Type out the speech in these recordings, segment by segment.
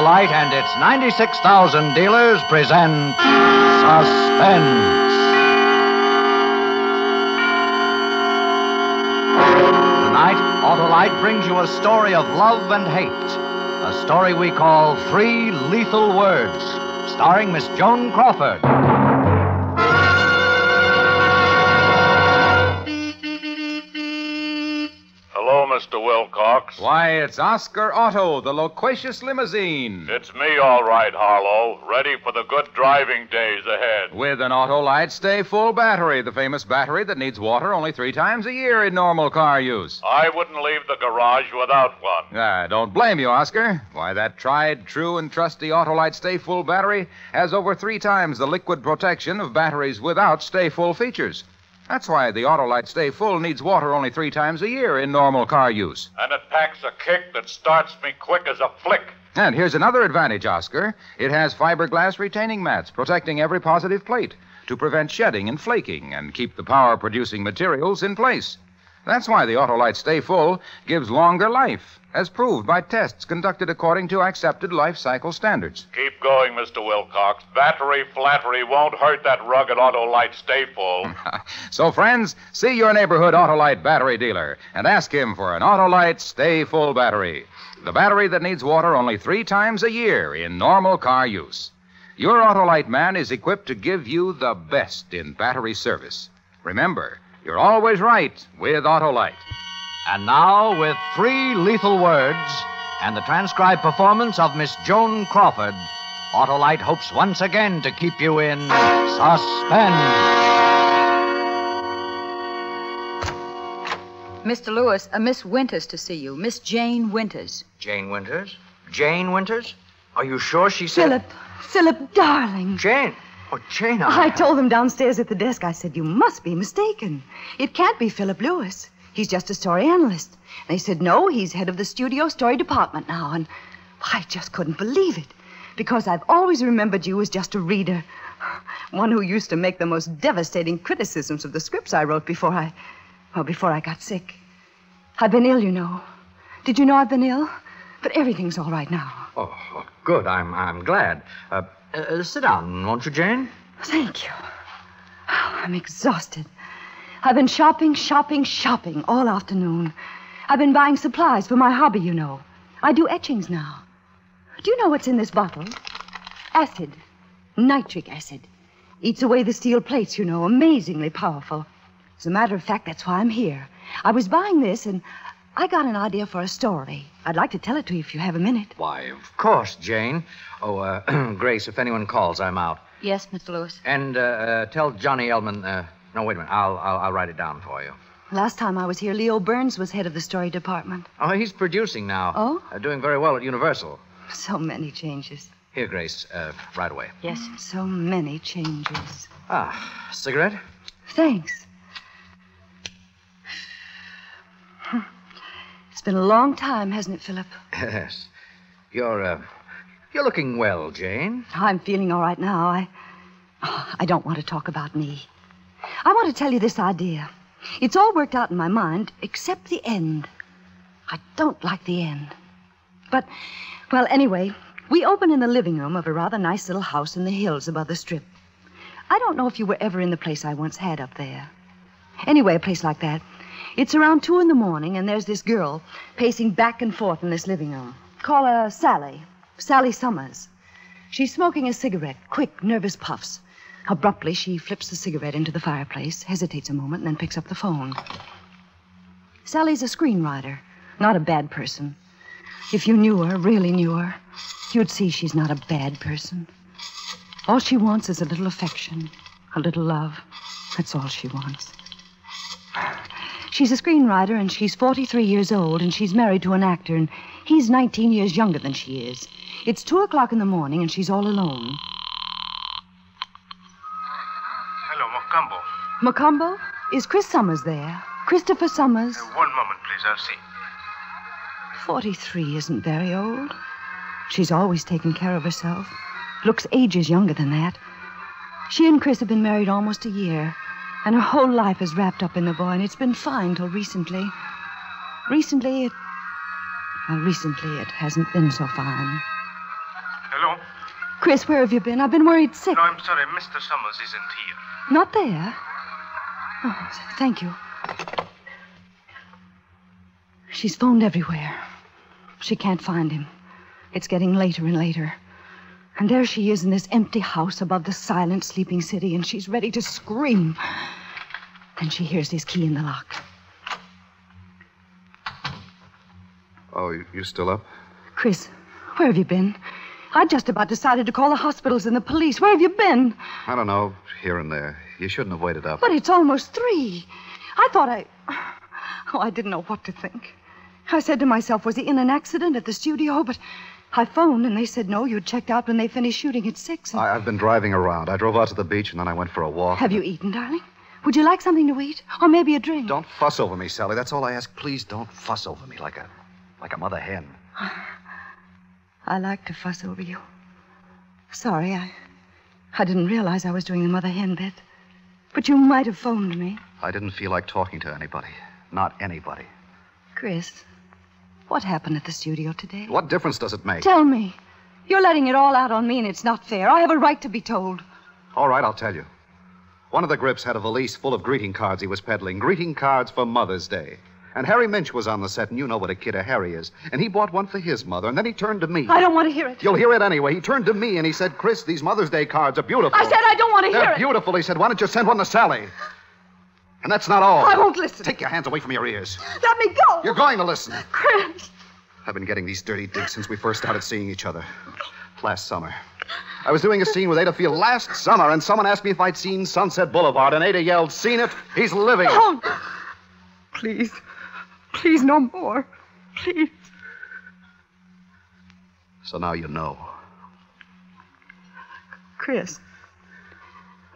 Autolite and its 96,000 dealers present Suspense. Tonight, Autolite brings you a story of love and hate. A story we call Three Lethal Words, starring Miss Joan Crawford. Hello, Mr. Wilcox. Why, it's Oscar Otto, the loquacious limousine. It's me, all right, Harlow. Ready for the good driving days ahead. With an Autolite Stay Full battery, the famous battery that needs water only 3 times a year in normal car use. I wouldn't leave the garage without one. Don't blame you, Oscar. Why, that tried, true, and trusty Autolite Stay Full battery has over 3 times the liquid protection of batteries without Stay Full features. That's why the Autolite Stay Full needs water only 3 times a year in normal car use. And it packs a kick that starts me quick as a flick. And here's another advantage, Oscar. It has fiberglass retaining mats protecting every positive plate to prevent shedding and flaking and keep the power-producing materials in place. That's why the Autolite Stay Full gives longer life, as proved by tests conducted according to accepted life cycle standards. Keep going, Mr. Wilcox. Battery flattery won't hurt that rugged Autolite Stay Full. So, friends, see your neighborhood Autolite battery dealer and ask him for an Autolite Stay Full battery. The battery that needs water only 3 times a year in normal car use. Your Autolite man is equipped to give you the best in battery service. Remember, you're always right with Autolite. And now, with 3 lethal words and the transcribed performance of Miss Joan Crawford, Autolite hopes once again to keep you in suspense. Mr. Lewis, Miss Winters to see you. Miss Jane Winters. Jane Winters? Jane Winters? Are you sure she said... Philip, darling. Jane? Oh, Jane, I told them downstairs at the desk, I said, you must be mistaken. It can't be Philip Lewis. He's just a story analyst. They said, no, he's head of the studio story department now. And I just couldn't believe it. Because I've always remembered you as just a reader. One who used to make the most devastating criticisms of the scripts I wrote before I got sick. I've been ill, you know. Did you know I've been ill? But everything's all right now. Oh, good. I'm glad. Sit down, won't you, Jane? Thank you. I'm exhausted. I've been shopping all afternoon. I've been buying supplies for my hobby, you know. I do etchings now. Do you know what's in this bottle? Acid. Nitric acid. Eats away the steel plates, you know. Amazingly powerful. As a matter of fact, that's why I'm here. I was buying this, and I got an idea for a story. I'd like to tell it to you if you have a minute. Why, of course, Jane. Oh, Grace, if anyone calls, I'm out. Yes, Mr. Lewis. And tell Johnny Elman... No, wait a minute. I'll write it down for you. Last time I was here, Leo Burns was head of the story department. Oh, he's producing now. Oh? Doing very well at Universal. So many changes. Here, Grace, right away. Yes. So many changes. Cigarette? Thanks. It's been a long time, hasn't it, Philip? Yes. You're looking well, Jane. I'm feeling all right now. I don't want to talk about me. I want to tell you this idea. It's all worked out in my mind, except the end. I don't like the end. But, well, anyway, we open in the living room of a rather nice little house in the hills above the Strip. I don't know if you were ever in the place I once had up there. Anyway, a place like that. It's around 2 a.m, and there's this girl pacing back and forth in this living room. Call her Sally. Sally Summers. She's smoking a cigarette, quick, nervous puffs. Abruptly, she flips the cigarette into the fireplace, hesitates a moment, and then picks up the phone. Sally's a screenwriter, not a bad person. If you knew her, really knew her, you'd see she's not a bad person. All she wants is a little affection, a little love. That's all she wants. She's a screenwriter, and she's 43 years old, and she's married to an actor, and he's 19 years younger than she is. It's 2 o'clock in the morning, and she's all alone. Hello, Macombo. Macombo? Is Chris Summers there? Christopher Summers? 1 moment, please. I'll see. 43 isn't very old. She's always taken care of herself. Looks ages younger than that. She and Chris have been married almost a year. And her whole life is wrapped up in the boy, and it's been fine till recently. Recently, it hasn't been so fine. Hello? Chris, where have you been? I've been worried sick. No, I'm sorry. Mr. Summers isn't here. Not there? Oh, thank you. She's phoned everywhere. She can't find him. It's getting later and later. And there she is in this empty house above the silent, sleeping city, and she's ready to scream. Then she hears his key in the lock. Oh, you still up? Chris, where have you been? I just about decided to call the hospitals and the police. Where have you been? I don't know, here and there. You shouldn't have waited up. But it's almost 3. I thought Oh, I didn't know what to think. I said to myself, was he in an accident at the studio? But I phoned, and they said no, you'd checked out when they finished shooting at 6. And... I've been driving around. I drove out to the beach, and then I went for a walk. Have you eaten, darling? Would you like something to eat? Or maybe a drink? Don't fuss over me, Sally. That's all I ask. Please don't fuss over me like a mother hen. I like to fuss over you. Sorry, I didn't realize I was doing the mother hen bit. But you might have phoned me. I didn't feel like talking to anybody. Not anybody. Chris, what happened at the studio today? What difference does it make? Tell me. You're letting it all out on me, and it's not fair. I have a right to be told. All right, I'll tell you. One of the grips had a valise full of greeting cards he was peddling. Greeting cards for Mother's Day. And Harry Minch was on the set, and you know what a kid a Harry is. And he bought one for his mother, and then he turned to me. I don't want to hear it. You'll hear it anyway. He turned to me, and he said, Chris, these Mother's Day cards are beautiful. I said I don't want to hear They're it. beautiful. He said, why don't you send one to Sally? And that's not all. I won't listen. Take your hands away from your ears. Let me go. You're going to listen. Chris. I've been getting these dirty digs since we first started seeing each other. Last summer. I was doing a scene with Ada Field last summer, and someone asked me if I'd seen Sunset Boulevard, and Ada yelled, seen it? He's living. Oh, please. Please, no more. Please. So now you know. Chris,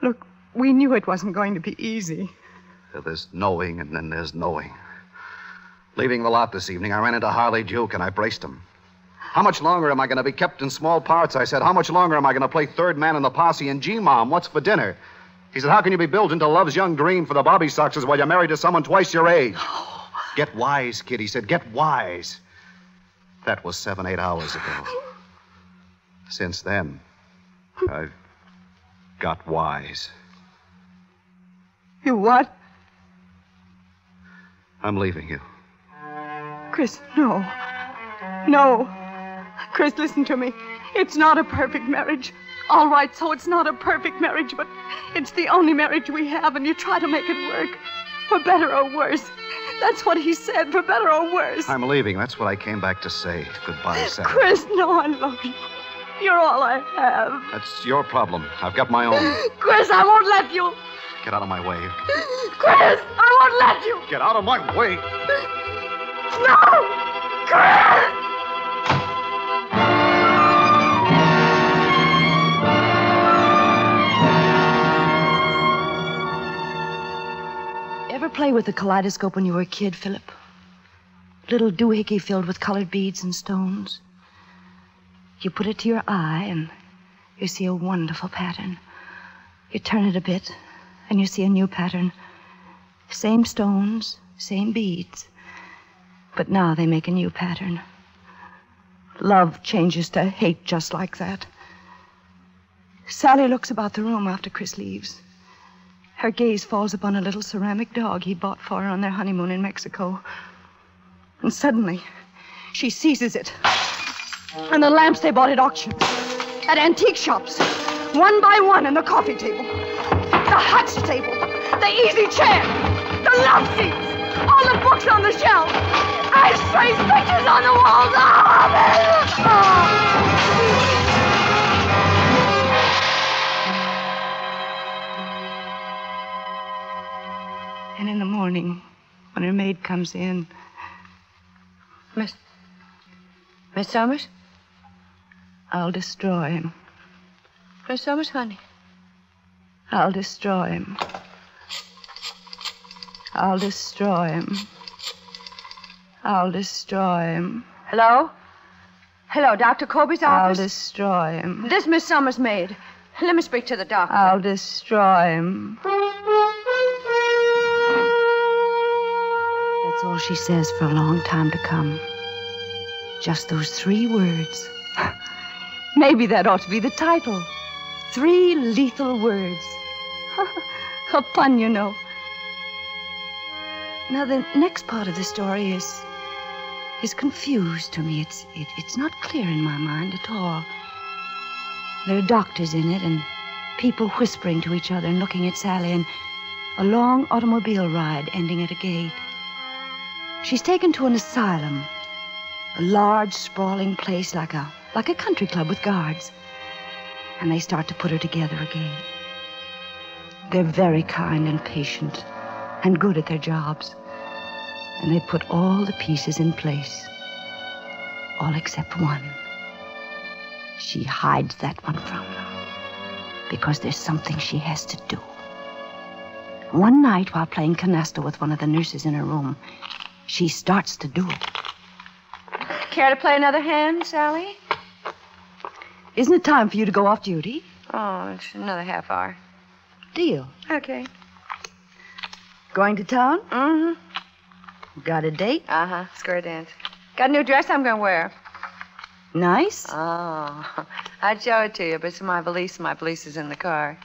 look, we knew it wasn't going to be easy. There's knowing, and then there's knowing. Leaving the lot this evening, I ran into Harley Duke, and I braced him. How much longer am I going to be kept in small parts? I said, how much longer am I going to play third man in the posse and G-Mom? What's for dinner? He said, how can you be built into love's young dream for the Bobby Soxers while you're married to someone twice your age? Get wise, kid, he said. Get wise. That was 7-8 hours ago. Since then, I've got wise. You what? I'm leaving you. Chris, no. No. Chris, listen to me. It's not a perfect marriage. All right, so it's not a perfect marriage, but it's the only marriage we have, and you try to make it work. For better or worse. That's what he said, for better or worse. I'm leaving. That's what I came back to say. Goodbye, Sally. Chris, no, I love you. You're all I have. That's your problem. I've got my own. Chris, I won't let you. Get out of my way. Chris, I won't let you. Get out of my way. No! Chris! Ever play with the kaleidoscope when you were a kid, Philip? Little doohickey filled with colored beads and stones. You put it to your eye, and you see a wonderful pattern. You turn it a bit, and you see a new pattern. Same stones, same beads. But now they make a new pattern. Love changes to hate just like that. Sally looks about the room after Chris leaves. Her gaze falls upon a little ceramic dog he bought for her on their honeymoon in Mexico. And suddenly, she seizes it. And the lamps they bought at auction, at antique shops, one by one, and the coffee table, the hutch table, the easy chair, the love seats, all the books on the shelf, ashtrays, pictures on the walls. And in the morning, when her maid comes in, Miss Summers? I'll destroy him. Miss Summers, honey? I'll destroy him. I'll destroy him. I'll destroy him. Hello? Hello, Dr. Colby's office? I'll destroy him. This Miss Summers' maid. Let me speak to the doctor. I'll destroy him. That's all she says for a long time to come. Just those 3 words. Maybe that ought to be the title. 3 Lethal Words. A pun, you know. Now, the next part of the story is confused to me. It's not clear in my mind at all. There are doctors in it and people whispering to each other and looking at Sally, and a long automobile ride ending at a gate. She's taken to an asylum, a large, sprawling place like a country club with guards. And they start to put her together again. They're very kind and patient and good at their jobs. And they put all the pieces in place. All except one. She hides that one from them because there's something she has to do. One night, while playing canasta with one of the nurses in her room, she starts to do it. Care to play another hand, Sally? Isn't it time for you to go off duty? Oh, it's another half hour. Deal. Okay. Going to town? Mm-hmm. Got a date? Uh-huh. Square dance. Got a new dress I'm going to wear. Nice. Oh, I'd show it to you, but it's my valise. My valise is in the car.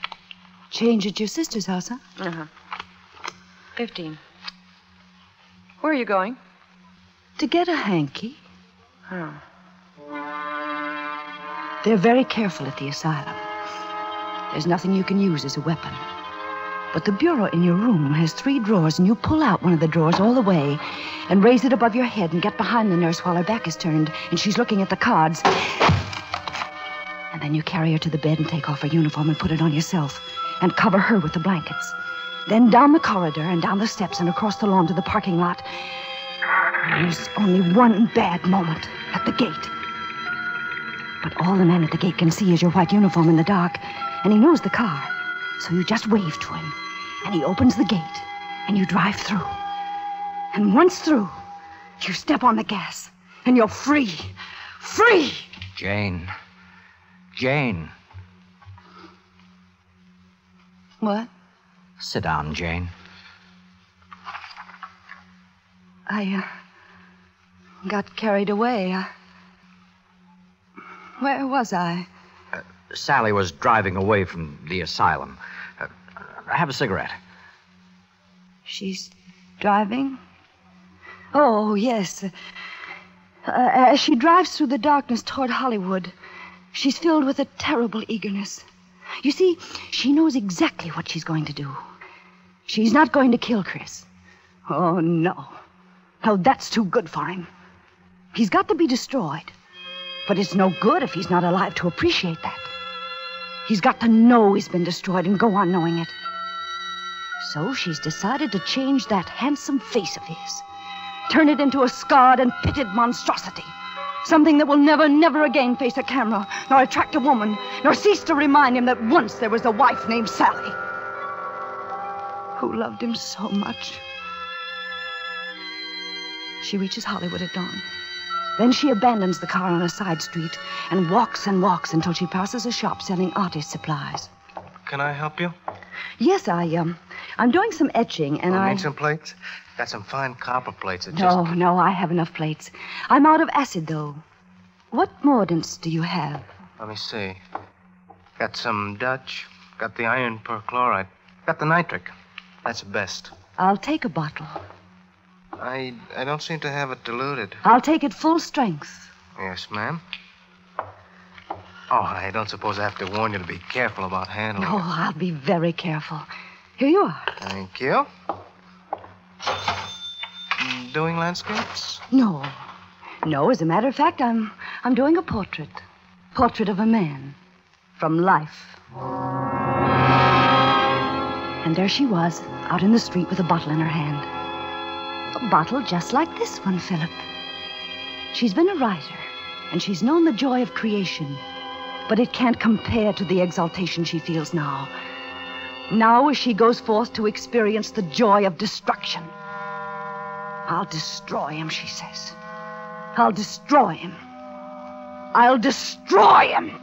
Change at your sister's house, huh? Uh-huh. 15. Where are you going? To get a hanky. Oh. They're very careful at the asylum. There's nothing you can use as a weapon. But the bureau in your room has 3 drawers, and you pull out one of the drawers all the way and raise it above your head and get behind the nurse while her back is turned and she's looking at the cards. And then you carry her to the bed and take off her uniform and put it on yourself and cover her with the blankets. Then down the corridor and down the steps and across the lawn to the parking lot. There's only one bad moment at the gate. But all the man at the gate can see is your white uniform in the dark, and he knows the car. So you just wave to him, and he opens the gate, and you drive through. And once through, you step on the gas, and you're free. Free! Jane. What? Sit down, Jane. I got carried away. Where was I? Sally was driving away from the asylum. Have a cigarette. She's driving? Oh, yes. As she drives through the darkness toward Hollywood, she's filled with a terrible eagerness. You see, she knows exactly what she's going to do. She's not going to kill Chris. Oh, no. No, that's too good for him. He's got to be destroyed. But it's no good if he's not alive to appreciate that. He's got to know he's been destroyed and go on knowing it. So she's decided to change that handsome face of his. Turn it into a scarred and pitted monstrosity. Something that will never, never again face a camera, nor attract a woman, nor cease to remind him that once there was a wife named Sally, who loved him so much. She reaches Hollywood at dawn. Then she abandons the car on a side street and walks until she passes a shop selling artist supplies. Can I help you? Yes, I'm doing some etching, and I need some plates? Got some fine copper plates. No, I have enough plates. I'm out of acid, though. What mordants do you have? Let me see. Got some Dutch. Got the iron perchloride. Got the nitric. That's the best. I'll take a bottle. I don't seem to have it diluted. I'll take it full strength. Yes, ma'am. Oh, I don't suppose I have to warn you to be careful about handling No, it. I'll be very careful. Here you are. Thank you. Doing landscapes? No, as a matter of fact, I'm doing a portrait. Portrait of a man. From life. And there she was, out in the street with a bottle in her hand. A bottle just like this one, Philip. She's been a writer, and she's known the joy of creation. But it can't compare to the exaltation she feels now. Now, as she goes forth to experience the joy of destruction. I'll destroy him, she says. I'll destroy him. I'll destroy him.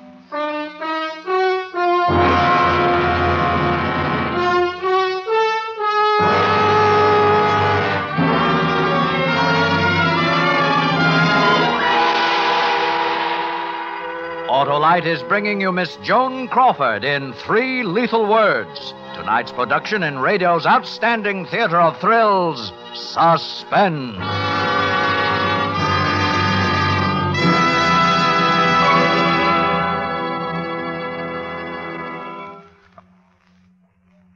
Autolite is bringing you Miss Joan Crawford in 3 Lethal Words. Tonight's production in radio's outstanding theater of thrills, Suspense.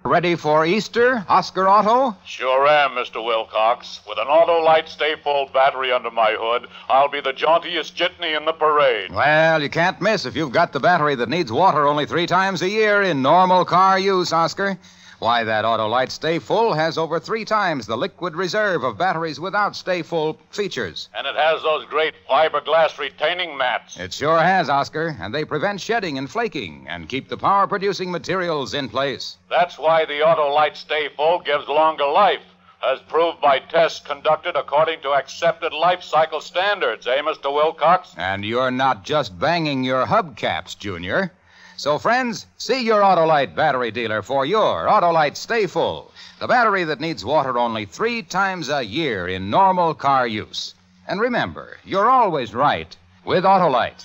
Ready for Easter, Oscar Otto? Sure am, Mr. Wilcox. With an Autolite Stay Full battery under my hood, I'll be the jauntiest jitney in the parade. Well, you can't miss if you've got the battery that needs water only 3 times a year in normal car use, Oscar. Why, that Autolite Stay Full has over 3 times the liquid reserve of batteries without Stay Full features. And it has those great fiberglass retaining mats. It sure has, Oscar, and they prevent shedding and flaking and keep the power-producing materials in place. That's why the Autolite Stay Full gives longer life, as proved by tests conducted according to accepted life cycle standards, eh, Mr. Wilcox? And you're not just banging your hubcaps, Junior. So, friends, see your Autolite battery dealer for your Autolite Stay Full, the battery that needs water only 3 times a year in normal car use. And remember, you're always right with Autolite.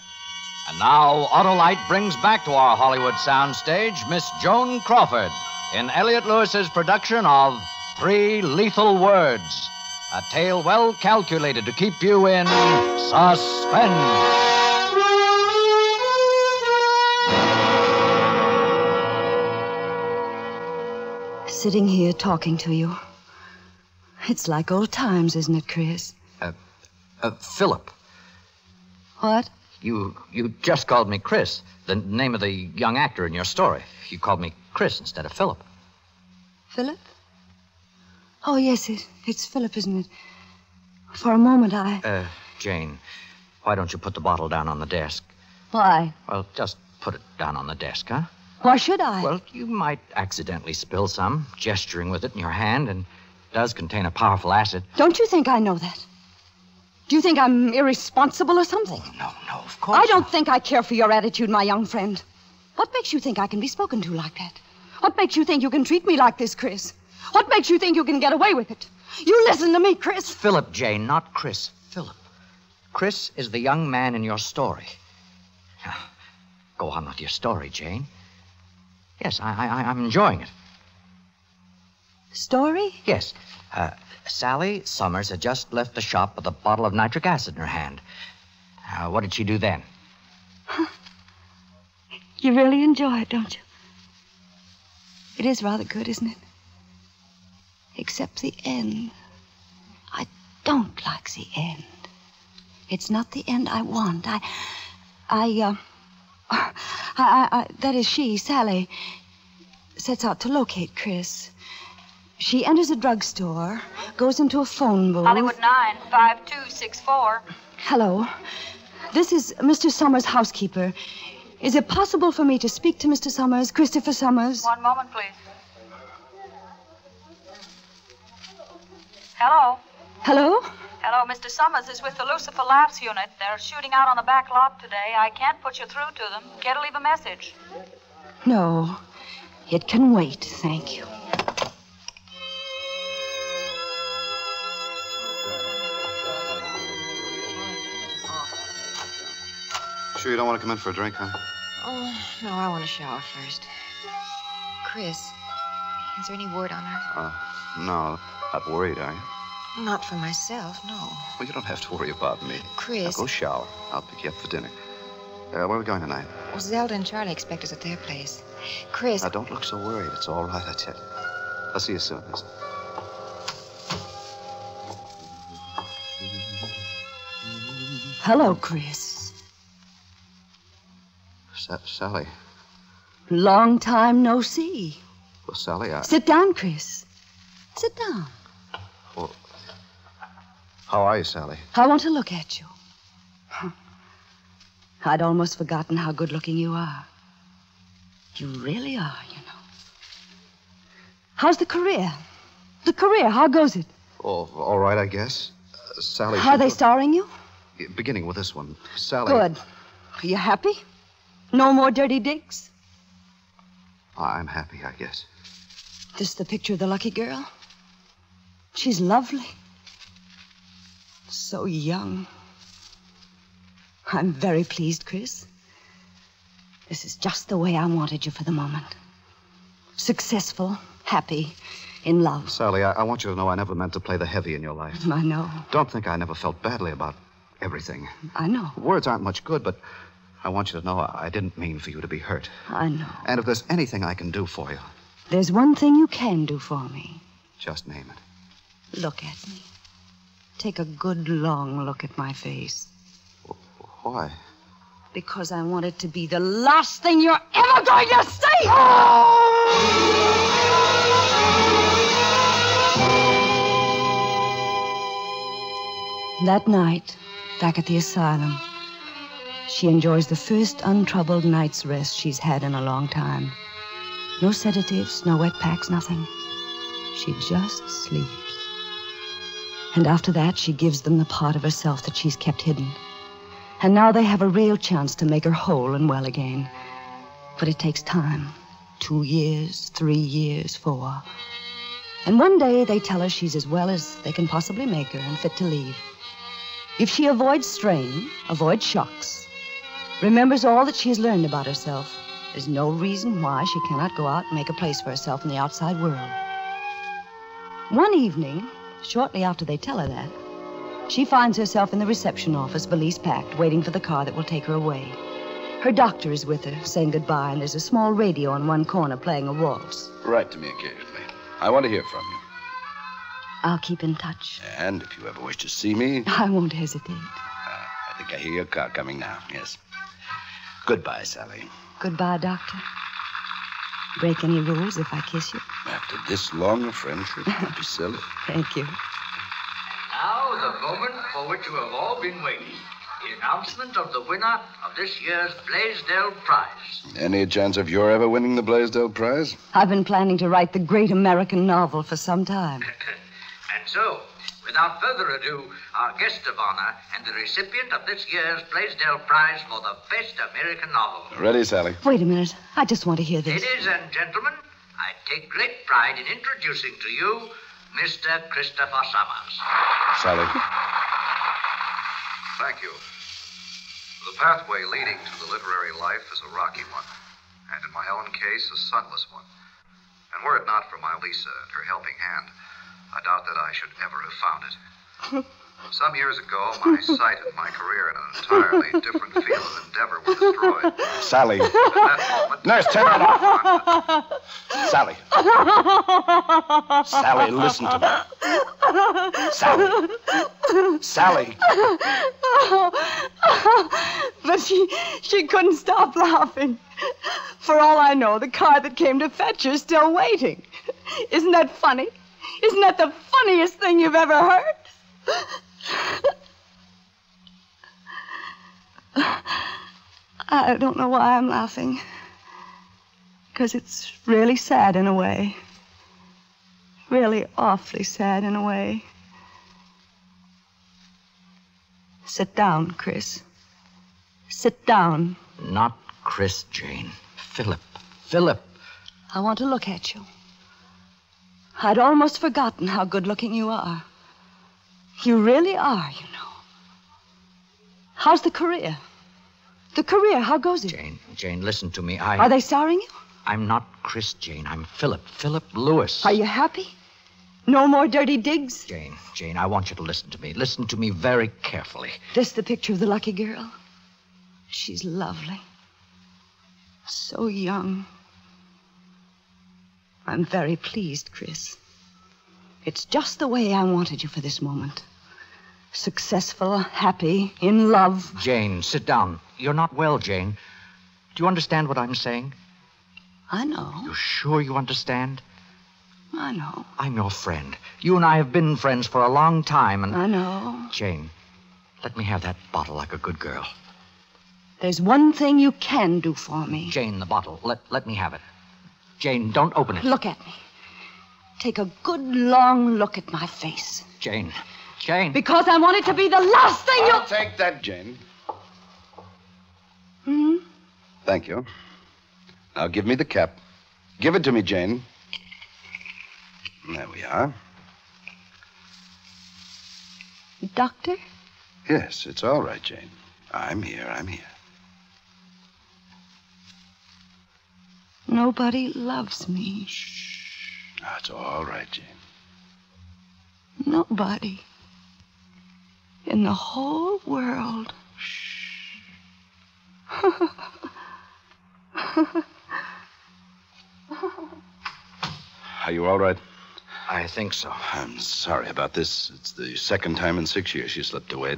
And now, Autolite brings back to our Hollywood soundstage Miss Joan Crawford in Elliot Lewis's production of 3 Lethal Words, a tale well calculated to keep you in suspense. Sitting here talking to you. It's like old times, isn't it, Chris? Philip. What? You just called me Chris, the name of the young actor in your story. You called me Chris instead of Philip. Philip? Oh, yes, it's Philip, isn't it? For a moment, Jane, why don't you put the bottle down on the desk? Why? Well, just put it down on the desk, huh? Why should I? Well, you might accidentally spill some, gesturing with it in your hand, and it does contain a powerful acid. Don't you think I know that? Do you think I'm irresponsible or something? Oh, no, of course I don't not. think I care for your attitude, my young friend. What makes you think I can be spoken to like that? What makes you think you can treat me like this, Chris? What makes you think you can get away with it? You listen to me, Chris. Philip, Jane, not Chris. Philip. Chris is the young man in your story. Now, go on with your story, Jane. Yes, I'm enjoying it. Story? Yes. Sally Summers had just left the shop with a bottle of nitric acid in her hand. What did she do then? You really enjoy it, don't you? It is rather good, isn't it? Except the end. I don't like the end. It's not the end I want. That is she, Sally, sets out to locate Chris. She enters a drugstore, goes into a phone booth. Hollywood 95264. Hello. This is Mr. Summers' housekeeper. Is it possible for me to speak to Mr. Summers, Christopher Summers? One moment, please. Hello? Hello? Hello, Mr. Summers is with the Lucifer Laughs unit. They're shooting out on the back lot today. I can't put you through to them. Care to leave a message? No. It can wait, thank you. Sure you don't want to come in for a drink, huh? Oh, no, I want to shower first. Chris, is there any word on her? No. Not worried, are you? Not for myself, no. Well, you don't have to worry about me. Chris. Now go shower. I'll pick you up for dinner. Where are we going tonight? Well, Zelda and Charlie expect us at their place. Chris. Now, don't look so worried. It's all right, I tell you. I'll see you soon. Hello, Chris. Sally. Long time no see. Well, Sally, Sit down, Chris. Sit down. Well, how are you, Sally? I want to look at you. I'd almost forgotten how good-looking you are. You really are, you know. How's the career? The career, how goes it? Oh, all right, I guess. Sally... Are they starring you? Beginning with this one. Sally... Good. Are you happy? No more dirty digs? I'm happy, I guess. This the picture of the lucky girl? She's lovely. So young. I'm very pleased, Chris. This is just the way I wanted you for the moment. Successful, happy, in love. Sally, I want you to know I never meant to play the heavy in your life. I know. Don't think I never felt badly about everything. I know. Words aren't much good, but I want you to know I didn't mean for you to be hurt. I know. And if there's anything I can do for you... There's one thing you can do for me. Just name it. Look at me. Take a good, long look at my face. Why? Because I want it to be the last thing you're ever going to see! That night, back at the asylum, she enjoys the first untroubled night's rest she's had in a long time. No sedatives, no wet packs, nothing. She just sleeps. And after that, she gives them the part of herself that she's kept hidden. And now they have a real chance to make her whole and well again. But it takes time. 2 years, 3 years, 4. And one day they tell her she's as well as they can possibly make her and fit to leave. If she avoids strain, avoids shocks, remembers all that she has learned about herself, there's no reason why she cannot go out and make a place for herself in the outside world. One evening, shortly after they tell her that, she finds herself in the reception office, valise packed, waiting for the car that will take her away. Her doctor is with her, saying goodbye, and there's a small radio in one corner playing a waltz. Write to me occasionally. I want to hear from you. I'll keep in touch. And if you ever wish to see me... I won't hesitate. I think I hear your car coming now. Yes. Goodbye, Sally. Goodbye, Doctor. Break any rules if I kiss you? After this long a friendship, don't be silly. Thank you. Now, the moment for which you have all been waiting. The announcement of the winner of this year's Blaisdell Prize. Any chance of your ever winning the Blaisdell Prize? I've been planning to write the great American novel for some time. And so, without further ado, our guest of honor and the recipient of this year's Blaisdell Prize for the best American novel. Ready, Sally. Wait a minute. I just want to hear this. Ladies and gentlemen, I take great pride in introducing to you Mr. Christopher Summers. Sally. Thank you. The pathway leading to the literary life is a rocky one, and in my own case, a sunless one. And were it not for my Lisa and her helping hand, I doubt that I should ever have found it. Some years ago, my sight and my career in an entirely different field of endeavor were destroyed. Sally. At that moment... Nurse, turn it off. Sally. Sally, listen to me. Sally. Sally. But she couldn't stop laughing. For all I know, the car that came to fetch her is still waiting. Isn't that funny? Isn't that the funniest thing you've ever heard? I don't know why I'm laughing. Because it's really sad in a way. Really awfully sad in a way. Sit down, Chris. Sit down. Not Chris, Jane. Philip. Philip. I want to look at you. I'd almost forgotten how good-looking you are. You really are, you know. How's the career? The career, how goes it? Jane, listen to me. Are they starring you? I'm not Chris, Jane. I'm Philip. Philip Lewis. Are you happy? No more dirty digs? Jane, I want you to listen to me. Listen to me very carefully. This the picture of the lucky girl? She's lovely. So young. I'm very pleased, Chris. It's just the way I wanted you for this moment. Successful, happy, in love. Jane, sit down. You're not well, Jane. Do you understand what I'm saying? I know. You sure you understand? I know. I'm your friend. You and I have been friends for a long time, and... I know. Jane, let me have that bottle like a good girl. There's one thing you can do for me. Jane, the bottle. Let me have it. Jane, don't open it. Look at me. Take a good, long look at my face. Jane. Because I want it to be the last thing I'll take that, Jane. Hmm? Thank you. Now give me the cap. Give it to me, Jane. There we are. Doctor? Yes, it's all right, Jane. I'm here. Nobody loves me. That's all right, Jane. Nobody. In the whole world. Are you all right? I think so. I'm sorry about this. It's the second time in 6 years you slipped away.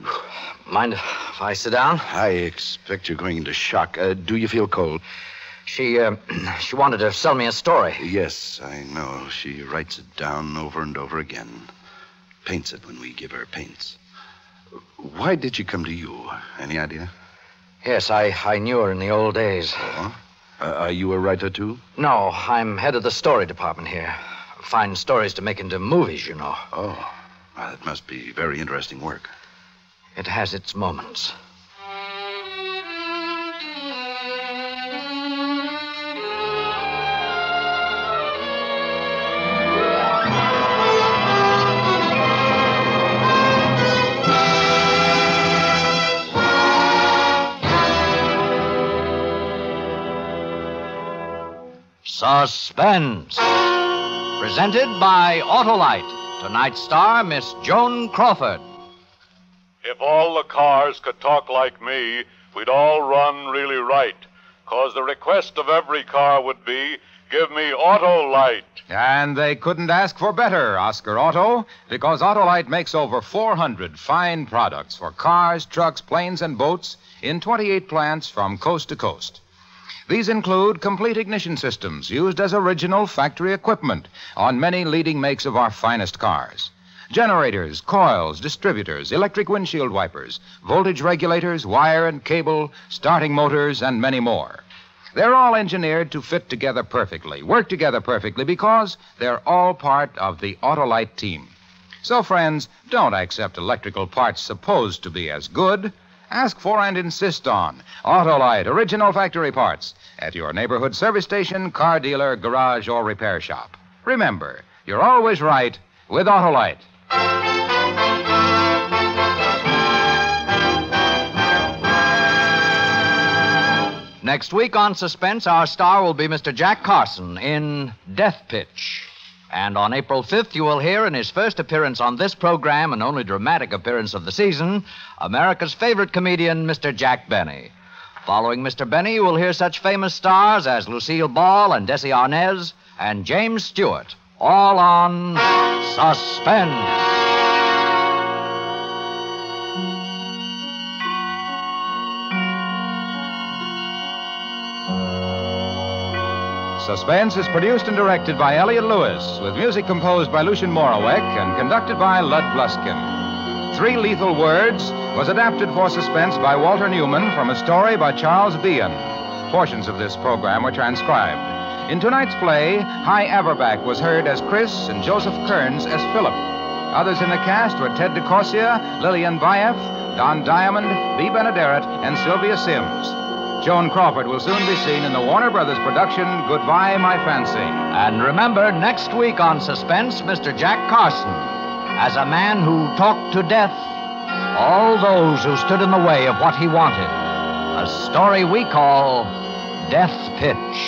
Mind if I sit down? I expect you're going into shock. Do you feel cold? She wanted to sell me a story. Yes, I know. She writes it down over and over again. Paints it when we give her paints. Why did she come to you? Any idea? Yes, I knew her in the old days. Oh? Are you a writer, too? No, I'm head of the story department here. Find stories to make into movies, you know. Oh, well, that must be very interesting work. It has its moments. Suspense. Presented by Autolite. Tonight's star, Miss Joan Crawford. If all the cars could talk like me, we'd all run really right. 'Cause the request of every car would be, give me Autolite. And they couldn't ask for better, Oscar Auto, because Autolite makes over 400 fine products for cars, trucks, planes, and boats in 28 plants from coast to coast. These include complete ignition systems used as original factory equipment on many leading makes of our finest cars. Generators, coils, distributors, electric windshield wipers, voltage regulators, wire and cable, starting motors, and many more. They're all engineered to fit together perfectly, work together perfectly, because they're all part of the Autolite team. So, friends, don't accept electrical parts supposed to be as good. Ask for and insist on Autolite original factory parts at your neighborhood service station, car dealer, garage, or repair shop. Remember, you're always right with Autolite. Next week on Suspense, our star will be Mr. Jack Carson in Death Pitch. And on April 5th, you will hear in his first appearance on this program, and only dramatic appearance of the season, America's favorite comedian, Mr. Jack Benny. Following Mr. Benny, you will hear such famous stars as Lucille Ball and Desi Arnaz and James Stewart, all on Suspense. Suspense is produced and directed by Elliott Lewis, with music composed by Lucien Moraweck and conducted by Lud Gluskin. 3 Lethal Words was adapted for Suspense by Walter Newman from a story by Charles Bean. Portions of this program were transcribed. In tonight's play, High Averback was heard as Chris and Joseph Kearns as Philip. Others in the cast were Ted DeCorsia, Lillian Baeff, Don Diamond, Bea Benaderet, and Sylvia Sims. Joan Crawford will soon be seen in the Warner Brothers production, Goodbye, My Fancy. And remember, next week on Suspense, Mr. Jack Carson, as a man who talked to death all those who stood in the way of what he wanted. A story we call Death Pitch.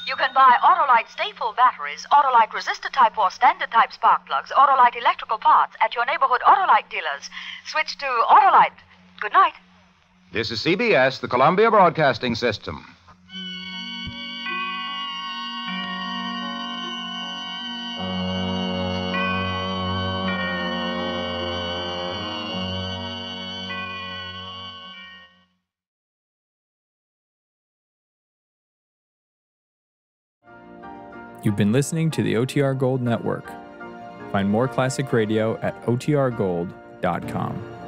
You can buy Autolite Stay-Full batteries, Autolite resistor type or standard type spark plugs, Autolite electrical parts at your neighborhood Autolite dealers. Switch to Autolite. Good night. This is CBS, the Columbia Broadcasting System. You've been listening to the OTR Gold Network. Find more classic radio at otrgold.com.